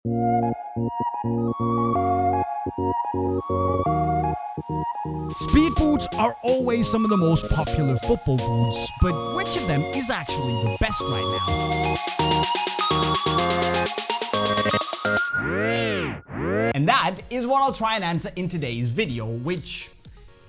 Speed boots are always some of the most popular football boots, but which of them is actually the best right now? And that is what I'll try and answer in today's video, which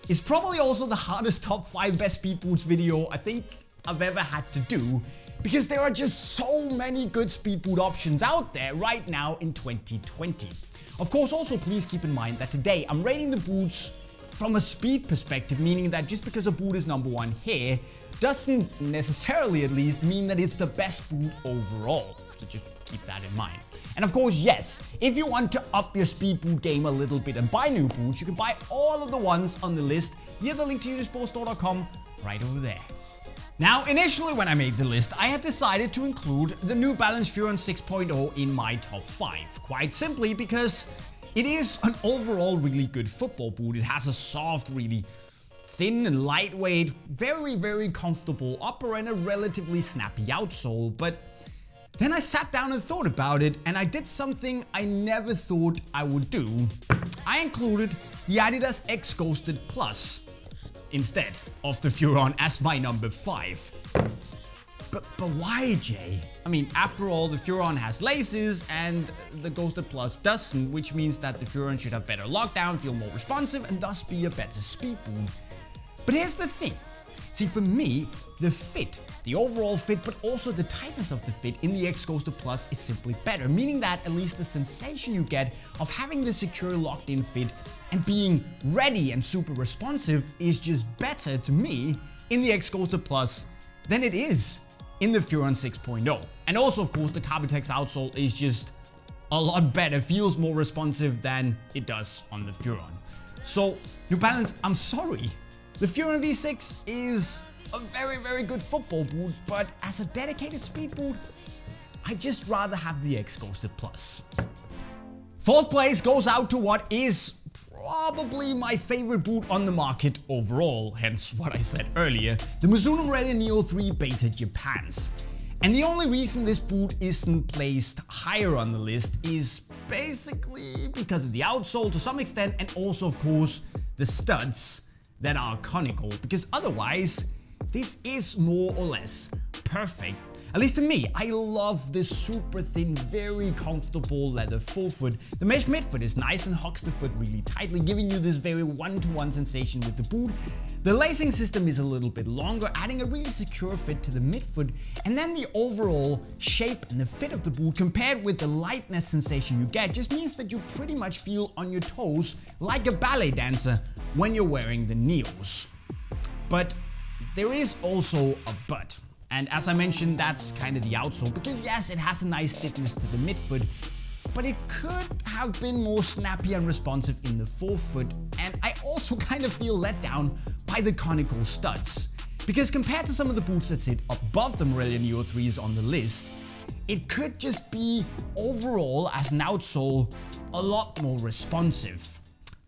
is probably also the hardest top 5 best speed boots video I think I've ever had to do, because there are just so many good speed boot options out there right now in 2020. Of course, also please keep in mind that today I'm rating the boots from a speed perspective, meaning that just because a boot is number 1 here doesn't necessarily at least mean that it's the best boot overall. So just keep that in mind. And of course, yes, if you want to up your speed boot game a little bit and buy new boots, you can buy all of the ones on the list via the link to Unisport.com right over there. Now, initially when I made the list, I had decided to include the new Balance Furon 6.0 in my top 5, quite simply because it is an overall really good football boot. It has a soft, really thin and lightweight, very comfortable upper and a relatively snappy outsole, but then I sat down and thought about it, and I did something I never thought I would do. I included the adidas X Ghosted.1 instead of the Furon as my number 5. But why, Jay? I mean, after all, the Furon has laces and the Ghosted.1 doesn't, which means that the Furon should have better lockdown, feel more responsive, and thus be a better speed boot. But here's the thing. See, for me, the fit, the overall fit, but also the tightness of the fit in the X Ghosted.1 is simply better, meaning that at least the sensation you get of having the secure locked-in fit and being ready and super responsive is just better to me in the X Ghosted.1 than it is in the Furon 6.0. And also, of course, the Carbitex outsole is just a lot better, feels more responsive than it does on the Furon. So, New Balance, I'm sorry. The Furon V6 is a very good football boot, but as a dedicated speed boot, I'd just rather have the X Ghosted.1. 4th place goes out to what is probably my favorite boot on the market overall, hence what I said earlier, the Mizuno Morelia Neo 3 Beta Japans. And the only reason this boot isn't placed higher on the list is basically because of the outsole to some extent, and also of course the studs that are conical, because otherwise this is more or less perfect. At least to me, I love this super thin, very comfortable leather forefoot. The mesh midfoot is nice and hugs the foot really tightly, giving you this very one-to-one sensation with the boot. The lacing system is a little bit longer, adding a really secure fit to the midfoot, and then the overall shape and the fit of the boot compared with the lightness sensation you get just means that you pretty much feel on your toes like a ballet dancer when you're wearing the Neos. But there is also a but. And as I mentioned, that's kind of the outsole, because yes, it has a nice stiffness to the midfoot, but it could have been more snappy and responsive in the forefoot, and I also kind of feel let down by the conical studs. Because compared to some of the boots that sit above the Morelia Neo 3s on the list, it could just be overall as an outsole a lot more responsive.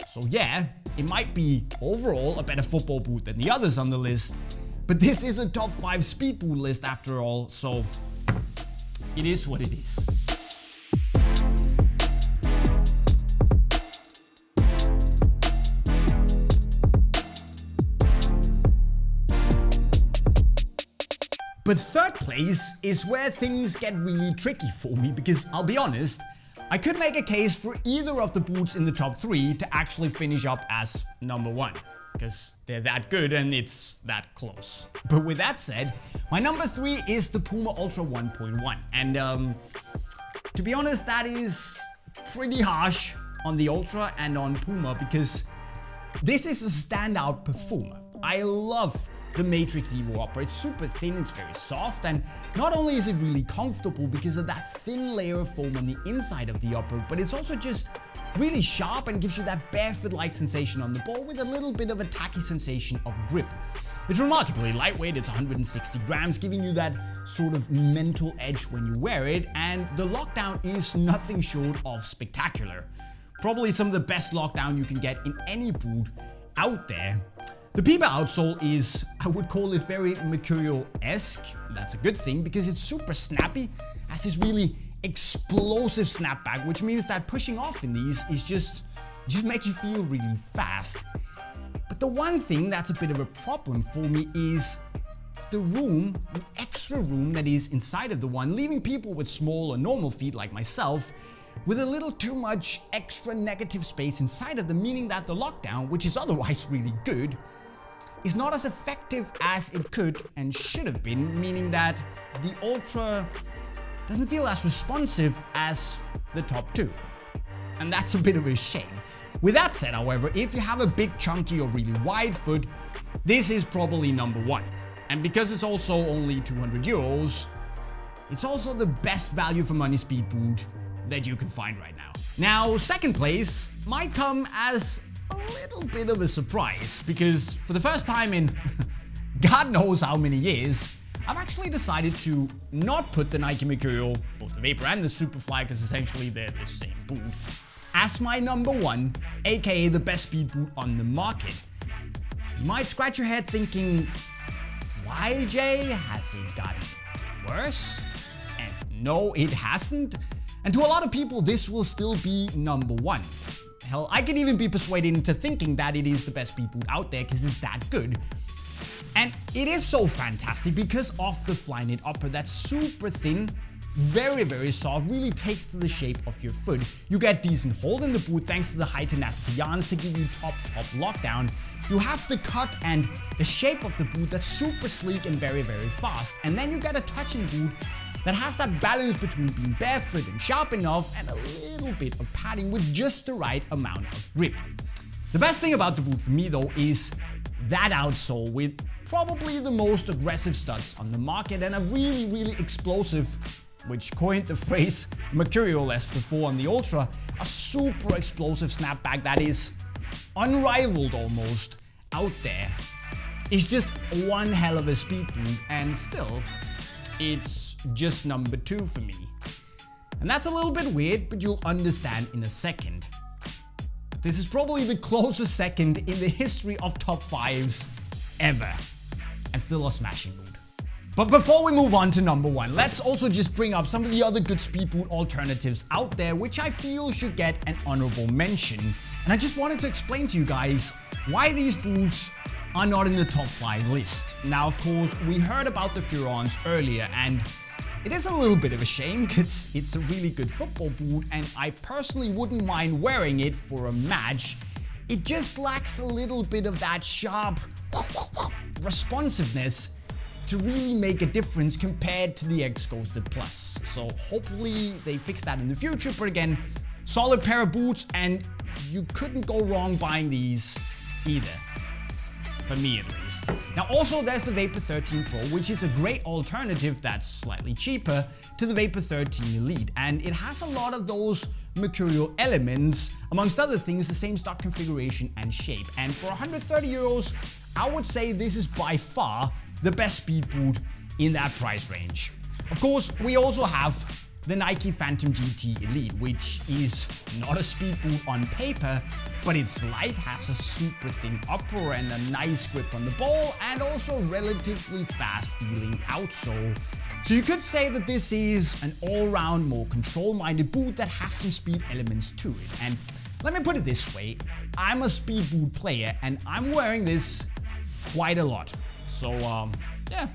So yeah, it might be overall a better football boot than the others on the list, but this is a top 5 speed boot list after all, so it is what it is. But 3rd place is where things get really tricky for me, because I'll be honest, I could make a case for either of the boots in the top 3 to actually finish up as number 1. Because they're that good and it's that close. But with that said, my number 3 is the PUMA Ultra 1.1. And to be honest, that is pretty harsh on the Ultra and on PUMA, because this is a standout performer. I love the Matrix Evo upper. It's super thin, it's very soft, and not only is it really comfortable because of that thin layer of foam on the inside of the upper, but it's also just really sharp and gives you that barefoot-like sensation on the ball with a little bit of a tacky sensation of grip. It's remarkably lightweight, it's 160 grams, giving you that sort of mental edge when you wear it, and the lockdown is nothing short of spectacular. Probably some of the best lockdown you can get in any boot out there. The PUMA outsole is, I would call it very Mercurial-esque. That's a good thing because it's super snappy, has this really explosive snapback, which means that pushing off in these is just makes you feel really fast. But the one thing that's a bit of a problem for me is the extra room that is inside of the one, leaving people with small or normal feet like myself with a little too much extra negative space inside of them, meaning that the lockdown, which is otherwise really good, is not as effective as it could and should have been, meaning that the Ultra doesn't feel as responsive as the top two. And that's a bit of a shame. With that said, however, if you have a big, chunky or really wide foot, this is probably number one. And because it's also only 200 euros, it's also the best value for money speed boot that you can find right now. Now, second place might come as a little bit of a surprise, because for the first time in God knows how many years, I've actually decided to not put the Nike Mercurial, both the Vapor and the Superfly, because essentially they're the same boot, as my number one, aka the best speed boot on the market. You might scratch your head thinking, why, Jay? Has it gotten worse? And no, it hasn't. And to a lot of people, this will still be number one. Hell, I could even be persuaded into thinking that it is the best speed boot out there because it's that good. And it is so fantastic because of the Flyknit upper that's super thin, very, very soft, really takes to the shape of your foot. You get decent hold in the boot thanks to the high tenacity yarns to give you top lockdown. You have the cut and the shape of the boot that's super sleek and very, very fast. And then you get a touching boot that has that balance between being barefoot and sharp enough and a little bit of padding with just the right amount of grip. The best thing about the boot for me though is that outsole with probably the most aggressive studs on the market and a really, really explosive, which coined the phrase Mercurial-esque before on the Ultra, a super explosive snapback that is unrivaled almost out there. It's just one hell of a speed boot, and still, it's just number two for me. And that's a little bit weird, but you'll understand in a second. This is probably the closest second in the history of top fives ever, and still a smashing boot. But before we move on to number one, let's also just bring up some of the other good speed boot alternatives out there which I feel should get an honorable mention. And I just wanted to explain to you guys why these boots are not in the top 5 list. Now, of course, we heard about the Furons earlier, and it is a little bit of a shame because it's a really good football boot and I personally wouldn't mind wearing it for a match. It just lacks a little bit of that sharp responsiveness to really make a difference compared to the X Ghosted Plus. So hopefully they fix that in the future, but again, solid pair of boots and you couldn't go wrong buying these either. For me at least. Now also there's the Vapor 13 Pro, which is a great alternative that's slightly cheaper to the Vapor 13 Elite, and it has a lot of those Mercurial elements, amongst other things the same stock configuration and shape, and for 130 euros I would say this is by far the best speed boot in that price range. Of course, we also have the Nike Phantom GT Elite, which is not a speed boot on paper, but it's light, has a super thin upper and a nice grip on the ball, and also relatively fast feeling outsole. So you could say that this is an all-round, more control-minded boot that has some speed elements to it. And let me put it this way, I'm a speed boot player and I'm wearing this quite a lot. So yeah,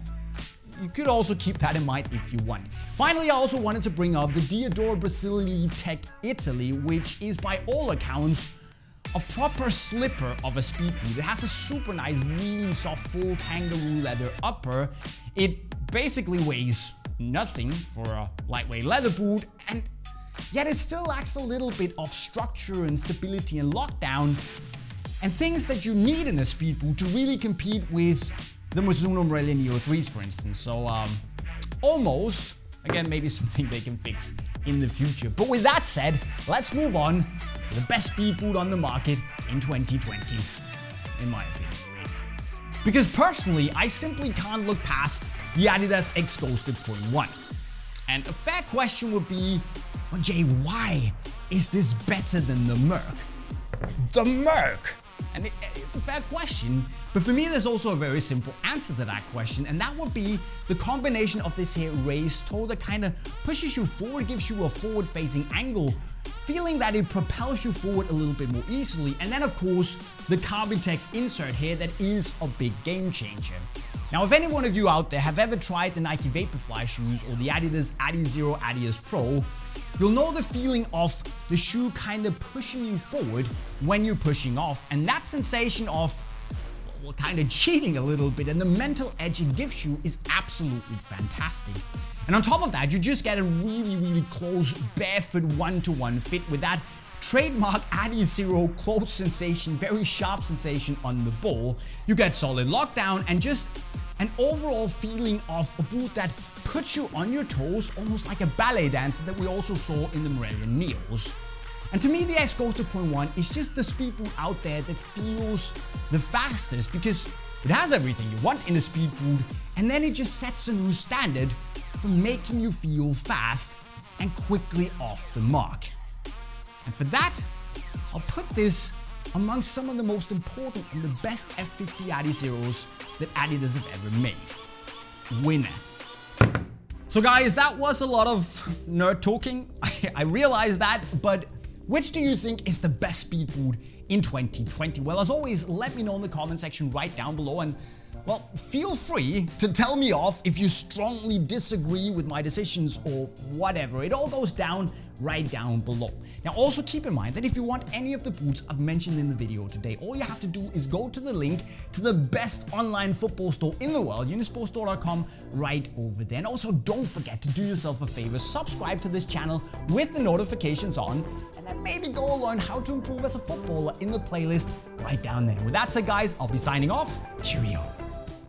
you could also keep that in mind if you want. Finally, I also wanted to bring up the Diadora Brazil Elite Tech Italy, which is by all accounts a proper slipper of a speed boot. It has a super nice, really soft, full kangaroo leather upper. It basically weighs nothing for a lightweight leather boot, and yet it still lacks a little bit of structure and stability and lockdown, and things that you need in a speed boot to really compete with the Mizuno Morelia Neo 3s, for instance. So almost, again, maybe something they can fix in the future. But with that said, let's move on to the best speed boot on the market in 2020, in my opinion at least. Because personally, I simply can't look past the adidas X Ghosted.1. And a fair question would be, well, Jay, why is this better than the Merc? The Merc! And it's a fair question, but for me there's also a very simple answer to that question, and that would be the combination of this here raised toe that kind of pushes you forward, gives you a forward facing angle, feeling that it propels you forward a little bit more easily, and then of course the carbon text insert here that is a big game changer. Now if any one of you out there have ever tried the Nike Vaporfly shoes or the Adidas Adizero Adidas Pro, you'll know the feeling of the shoe kind of pushing you forward when you're pushing off, and that sensation of, well, kind of cheating a little bit, and the mental edge it gives you is absolutely fantastic. And on top of that, you just get a really close barefoot one-to-one fit with that trademark Adizero close sensation, very sharp sensation on the ball. You get solid lockdown and just an overall feeling of a boot that puts you on your toes, almost like a ballet dancer that we also saw in the Morelia Neos. And to me, the X Ghosted.1 is just the speed boot out there that feels the fastest, because it has everything you want in a speed boot, and then it just sets a new standard for making you feel fast and quickly off the mark. And for that, I'll put this among some of the most important and the best F50 Adizeros that Adidas have ever made. Winner. So guys, that was a lot of nerd talking. I realize that, but which do you think is the best speed boot in 2020? Well, as always, let me know in the comment section right down below, and well, feel free to tell me off if you strongly disagree with my decisions or whatever. It all goes down right down below. Now also keep in mind that if you want any of the boots I've mentioned in the video today, all you have to do is go to the link to the best online football store in the world, Unisportstore.com, right over there. And also don't forget to do yourself a favor, subscribe to this channel with the notifications on, and then maybe go learn how to improve as a footballer in the playlist right down there. With that said guys, I'll be signing off. Cheerio.